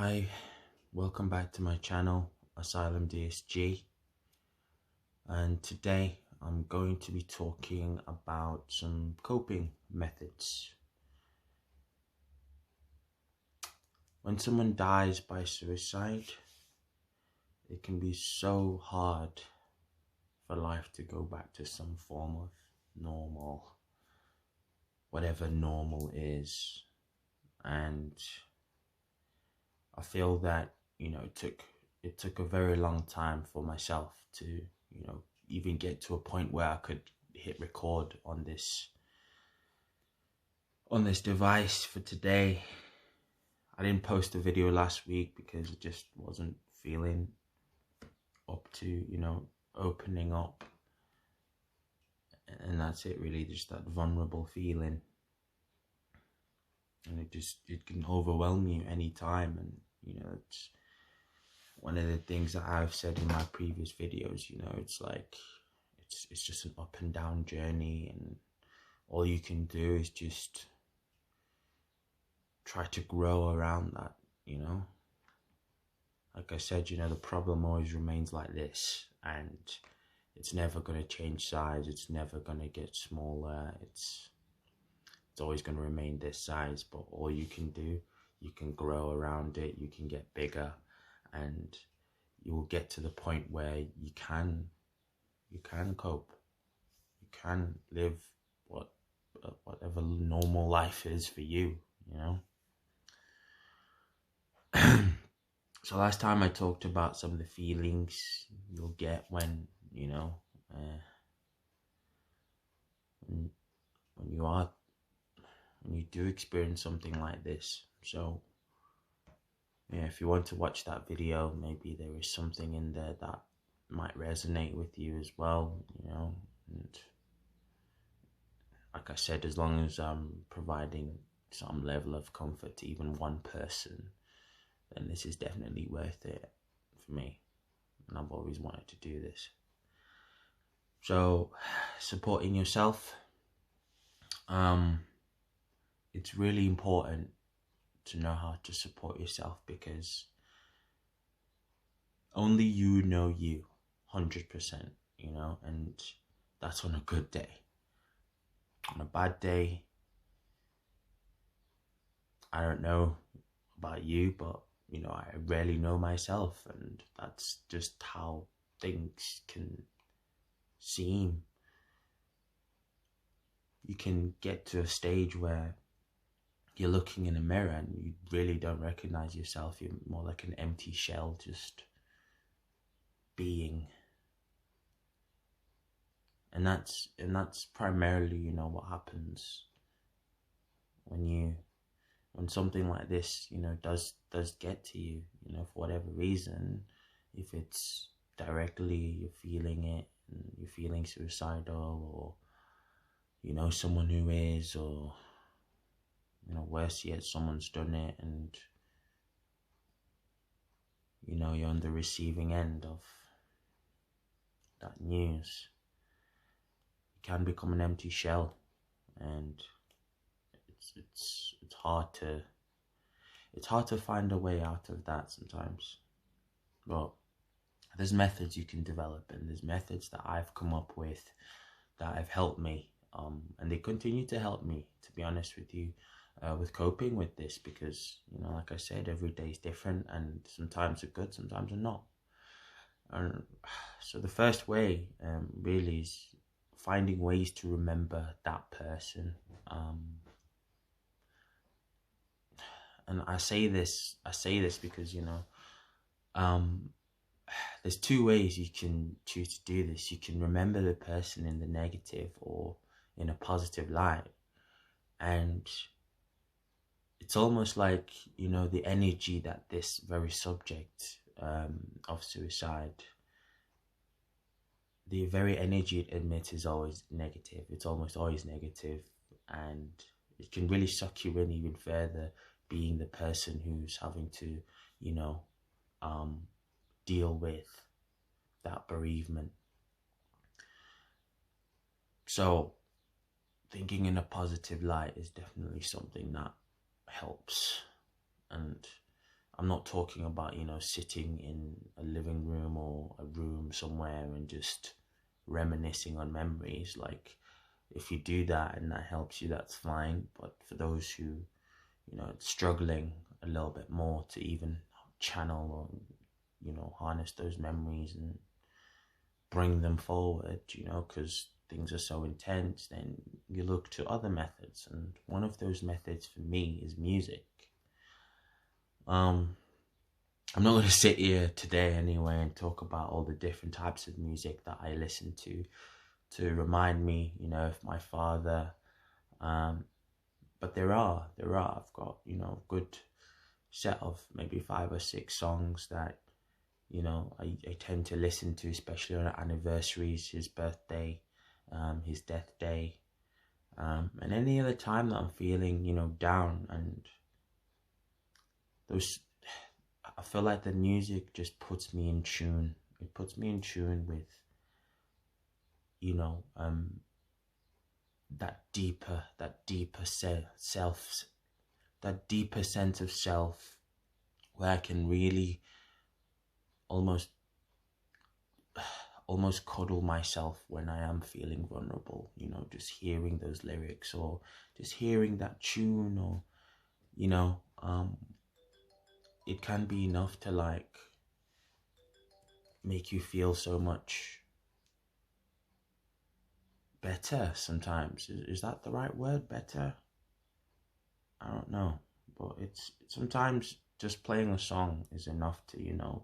Hi, welcome back to my channel, Asylum DSG, and today I'm going to be talking about some coping methods. When someone dies by suicide, it can be so hard for life to go back to some form of normal, whatever normal is, and I feel that, it took a very long time for myself to, even get to a point where I could hit record on this device for today. I didn't post a video last week because it just wasn't feeling up to, opening up. And that's it really, just that vulnerable feeling. And it can overwhelm you anytime. And, it's one of the things that I've said in my previous videos, it's like, it's just an up and down journey, and all you can do is just try to grow around that, Like I said, the problem always remains like this, and it's never going to change size, it's never going to get smaller, it's always going to remain this size. But all you can do, you can grow around it, you can get bigger, and you will get to the point where you can cope, you can live whatever normal life is for you, So last time I talked about some of the feelings you'll get when when you do experience something like this. So yeah, if you want to watch that video, maybe there is something in there that might resonate with you as well, and like I said, as long as I'm providing some level of comfort to even one person, then this is definitely worth it for me, and I've always wanted to do this. So supporting yourself, it's really important to know how to support yourself, because only you know you 100%, and that's on a good day. On a bad day, I don't know about you, but I rarely know myself, and that's just how things can seem. You can get to a stage where you're looking in a mirror and you really don't recognize yourself. You're more like an empty shell, just being. And that's primarily, what happens when something like this, does get to you, for whatever reason. If it's directly you're feeling it and you're feeling suicidal, or someone who is, or worse yet, someone's done it, and you're on the receiving end of that news, you can become an empty shell, and it's hard to find a way out of that sometimes. But there's methods you can develop, and there's methods that I've come up with that have helped me, and they continue to help me, to be honest with you, with coping with this, because like I said, every day is different, and sometimes they're good, sometimes they're not. And so the first way really is finding ways to remember that person. And I say this because there's two ways you can choose to do this. You can remember the person in the negative or in a positive light, and it's almost like the energy that this very subject of suicide, the very energy it emits is always negative. It's almost always negative, and it can really suck you in even further, being the person who's having to deal with that bereavement. So thinking in a positive light is definitely something that helps, and I'm not talking about, you know, sitting in a living room or a room somewhere and just reminiscing on memories. Like, if you do that and that helps you, that's fine. But for those who, you know, struggling a little bit more to even channel or, you know, harness those memories and bring them forward, you know, because things are so intense, then you look to other methods. And one of those methods for me is music. I'm not going to sit here today anyway and talk about all the different types of music that I listen to remind me, you know, of my father. But there are, I've got, you know, a good set of maybe 5 or 6 songs that, you know, I tend to listen to, especially on anniversaries, his birthday, his death day, and any other time that I'm feeling, you know, down. And those, I feel like the music just puts me in tune. It puts me in tune with, you know, that deeper self, that deeper sense of self, where I can really almost cuddle myself when I am feeling vulnerable, you know, just hearing those lyrics or just hearing that tune, or, you know, it can be enough to like make you feel so much better sometimes. Is that the right word? Better? I don't know. But it's sometimes just playing a song is enough to, you know,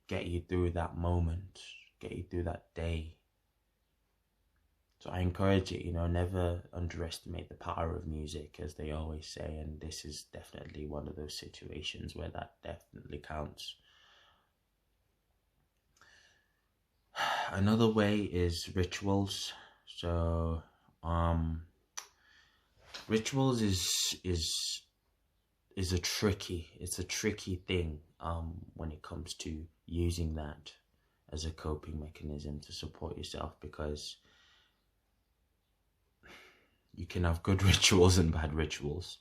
get you through that moment, get you through that day. So I encourage it, you know, never underestimate the power of music, as they always say, and this is definitely one of those situations where that definitely counts. Another way is rituals. So rituals is a tricky thing when it comes to using that as a coping mechanism to support yourself, because you can have good rituals and bad rituals.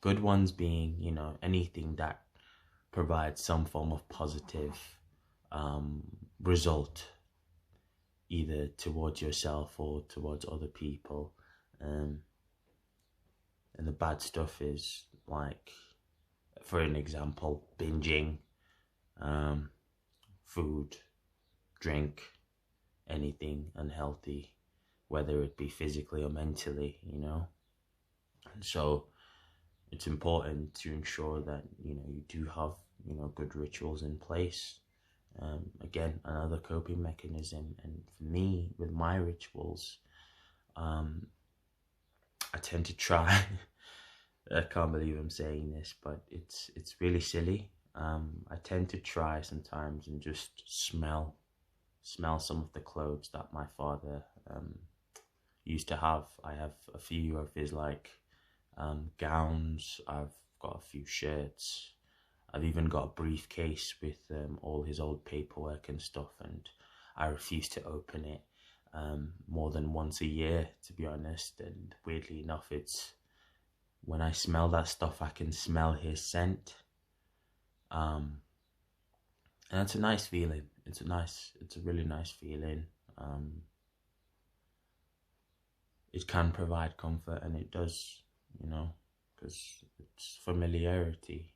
Good ones being, you know, anything that provides some form of positive result, either towards yourself or towards other people. And the bad stuff is like, for an example, binging, food, drink, anything unhealthy, whether it be physically or mentally, you know. And so it's important to ensure that, you know, you do have, you know, good rituals in place. Again, another coping mechanism. And for me, with my rituals, I tend to try. I can't believe I'm saying this, but it's really silly. I tend to try sometimes and just smell some of the clothes that my father used to have. I have a few of his like gowns. I've got a few shirts. I've even got a briefcase with all his old paperwork and stuff, and I refuse to open it more than once a year, to be honest. And weirdly enough, it's when I smell that stuff, I can smell his scent. And it's a nice feeling. It's a really nice feeling. It can provide comfort, and it does, you know, because it's familiarity.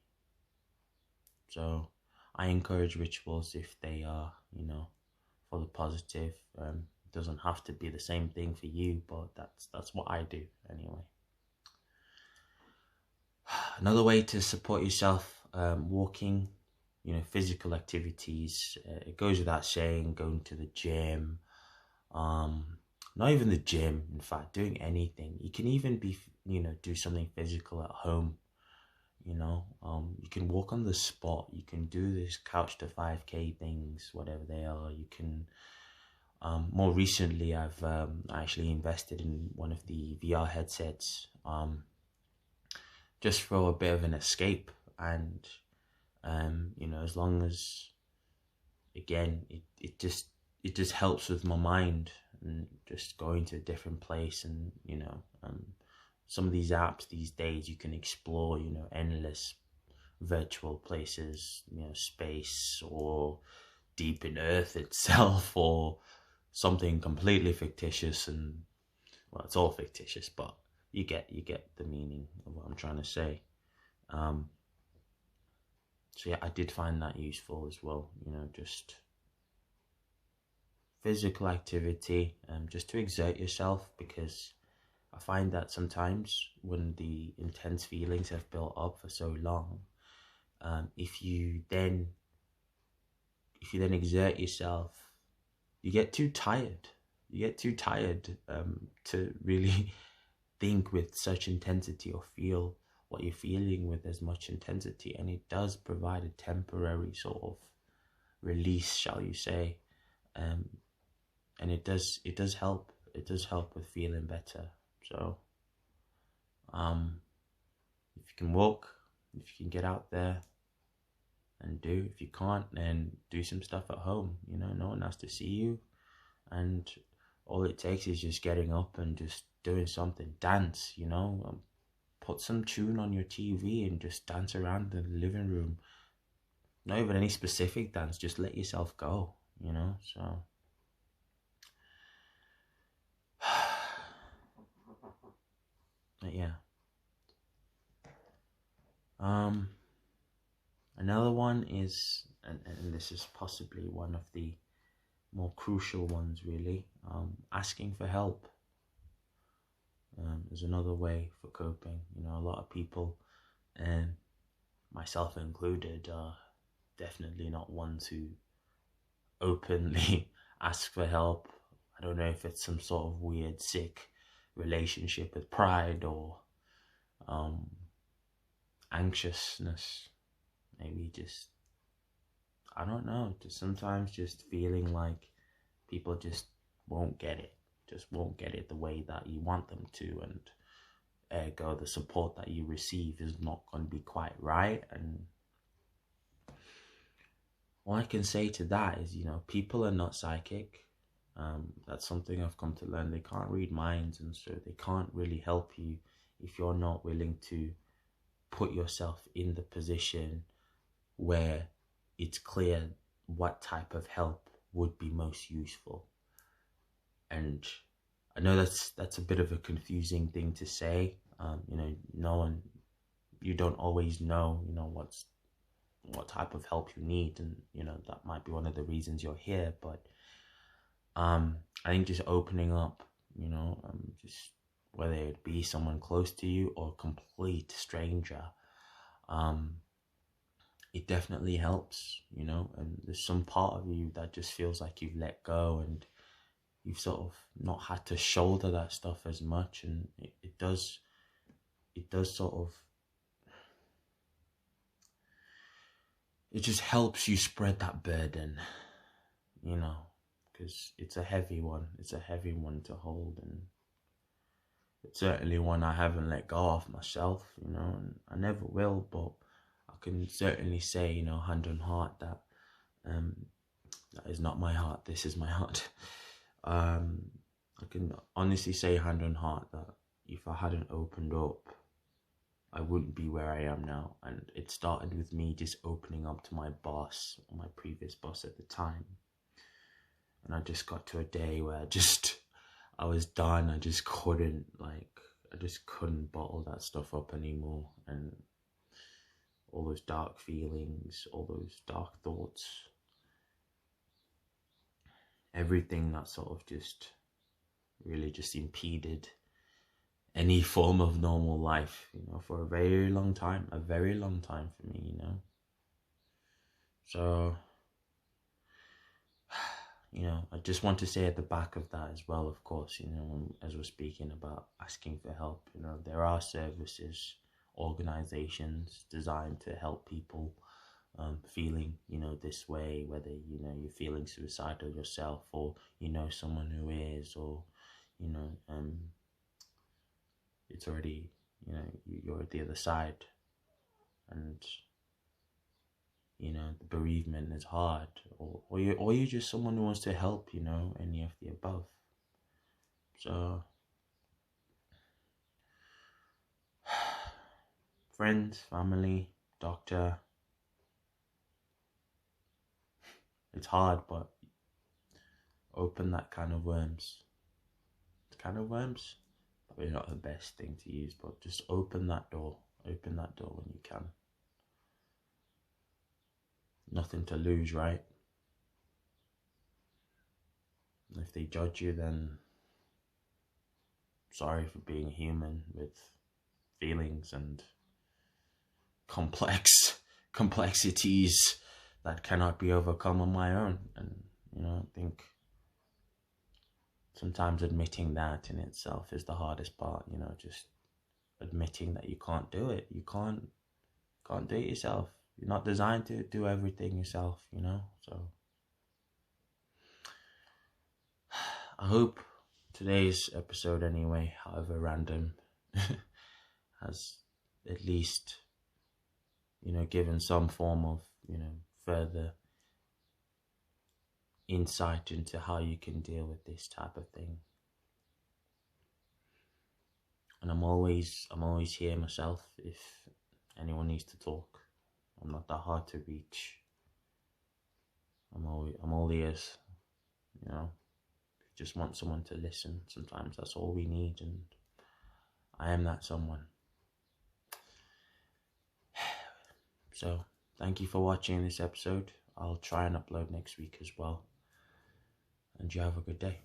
So I encourage rituals if they are, you know, for the positive. It doesn't have to be the same thing for you, but that's what I do anyway. Another way to support yourself, walking, you know, physical activities. It goes without saying, going to the gym, not even the gym, in fact, doing anything. You can even be, you know, do something physical at home. You know, you can walk on the spot. You can do this couch to 5K things, whatever they are. You can, more recently, I've actually invested in one of the VR headsets, just for a bit of an escape. And, you know, as long as, again, it just helps with my mind, and just going to a different place. And, you know, some of these apps these days, you can explore, you know, endless virtual places, space, or deep in Earth itself, or something completely fictitious. And well, it's all fictitious, but you get the meaning of what I'm trying to say. So yeah, I did find that useful as well. Just physical activity, just to exert yourself, because I find that sometimes when the intense feelings have built up for so long, if you then exert yourself, you get too tired. To really think with such intensity or feel what you're feeling with as much intensity, and it does provide a temporary sort of release, shall you say, and it does help. It does help with feeling better. So, if you can walk, if you can get out there and do, if you can't, then do some stuff at home. No one has to see you, and all it takes is just getting up and just doing something. Dance, put some tune on your TV and just dance around the living room. Not even any specific dance, just let yourself go, so. But yeah. Another one is, and this is possibly one of the more crucial ones, really, asking for help. Is another way for coping. A lot of people, and myself included, are definitely not ones who openly ask for help. I don't know if it's some sort of weird, sick relationship with pride, or anxiousness. Maybe just, I don't know, just sometimes just feeling like people just won't get it. Just won't get it the way that you want them to, and ergo the support that you receive is not going to be quite right. And all I can say to that is, people are not psychic. That's something I've come to learn. They can't read minds, and so they can't really help you if you're not willing to put yourself in the position where it's clear what type of help would be most useful. And I know that's a bit of a confusing thing to say. You don't always know, what type of help you need, and that might be one of the reasons you're here. But I think just opening up, just whether it be someone close to you or a complete stranger, it definitely helps, and there's some part of you that just feels like you've let go, and you've sort of not had to shoulder that stuff as much, and it does sort of, it just helps you spread that burden, because it's a heavy one. It's a heavy one to hold, and it's certainly one I haven't let go of myself, and I never will. But I can certainly say, hand on heart, that that is not my heart. This is my heart. I can honestly say, hand on heart, that if I hadn't opened up, I wouldn't be where I am now. And it started with me just opening up to my boss, or my previous boss at the time. And I just got to a day where I was done. I just couldn't bottle that stuff up anymore. And all those dark feelings, all those dark thoughts, everything that sort of just really just impeded any form of normal life, for a very long time for me, So, I just want to say at the back of that as well, of course, as we're speaking about asking for help, there are services, organizations designed to help people feeling, this way, whether, you're feeling suicidal yourself, or, someone who is, or, it's already, you're at the other side, and, the bereavement is hard, or you're just someone who wants to help, any of the above. So, friends, family, doctor. It's hard, but open that can of worms. Can of worms? Probably not the best thing to use, but just open that door. Open that door when you can. Nothing to lose, right? If they judge you, then sorry for being human with feelings and complexities that cannot be overcome on my own. And I think sometimes admitting that in itself is the hardest part. Just admitting that you can't do it. You can't do it yourself. You're not designed to do everything yourself. So I hope today's episode, anyway, however random, has at least given some form of further insight into how you can deal with this type of thing. And I'm always here myself if anyone needs to talk. I'm not that hard to reach. I'm all ears. If you just want someone to listen, sometimes that's all we need, and I am that someone. So thank you for watching this episode. I'll try and upload next week as well. And you have a good day.